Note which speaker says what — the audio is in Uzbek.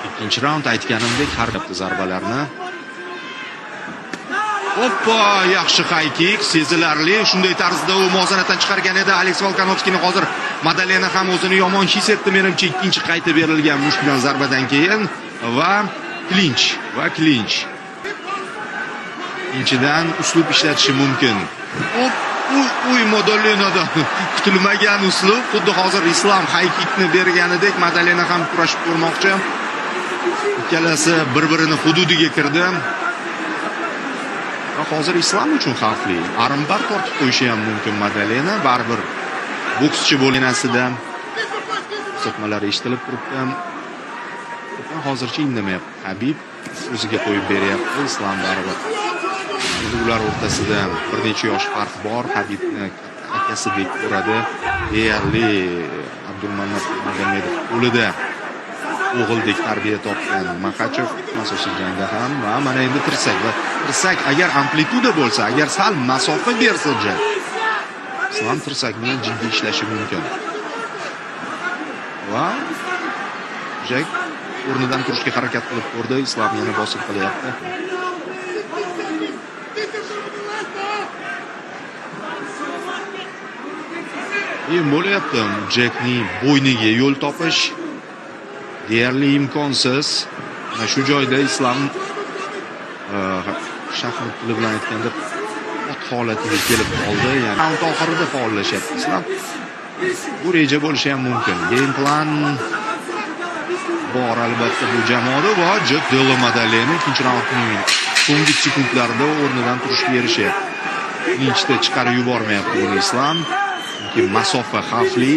Speaker 1: Ikkinchi raund aytganimdek har bir zarbalarni. Hoppa, yaxshi high kick, sezilarli. Shunday tarzda u muvozanatdan chiqargan edi Aleks Volkanovskini. Hozir Madalena ham o'zini yomon his etdi menimcha ikkinchi qayta berilgan mushk bilan zarbadan keyin va klinch. Ikkinchidan uslub ishlatishi mumkin. Madalenadan kutilmagan uslub, xuddi hozir Islom high kickni berganidek Madalena ham kurashib ko'rmoqchi. Ikkalasi bir-birini hududiga kirdi. Hozir Islom uchun xavfli. Armbar tortib qo'yishi ham mumkin Madalena, baribir bokschi bo'lganasida sotmalar eshitilib turibdi. Hozircha indamayapti. Habib o'ziga qo'yib beryapti, Islom baribir. Ular o'rtasida bir necha yosh farq bor. Habibni akasidek ko'radi. Deyarli Abdulmanap Magomedov qo'lida o'g'ildek tarbiya topgan Maxachov asosiy jangda ham va mana endi tirsak agar amplituda bo'lsa, agar sal masofa bersa jang, Islom tirsak bilan jiddiy ishlashi mumkin. Va Jack o'rnidan turishga harakat qilib ko'rdi, Islom yana bosib qilyapti. Bo'lyapti Jackning bo'yniga yo'l topish deyarli imkonsiz. Mana shu joyda Islom shaxmat tili bilan aytganda ot holatiga kelib qoldi. Ya'ni raund oxirida faollashyapti Islom. Bu reja bo'lishi ham mumkin. Game plan bor albatta bu jamoada va Delo Madalena ikkinchi raundning so'nggi sekundlarida o'rnidan turishga erishyapti. Klinchda chiqarib yubormayapti uni Islom. Chunki masofa xavfli.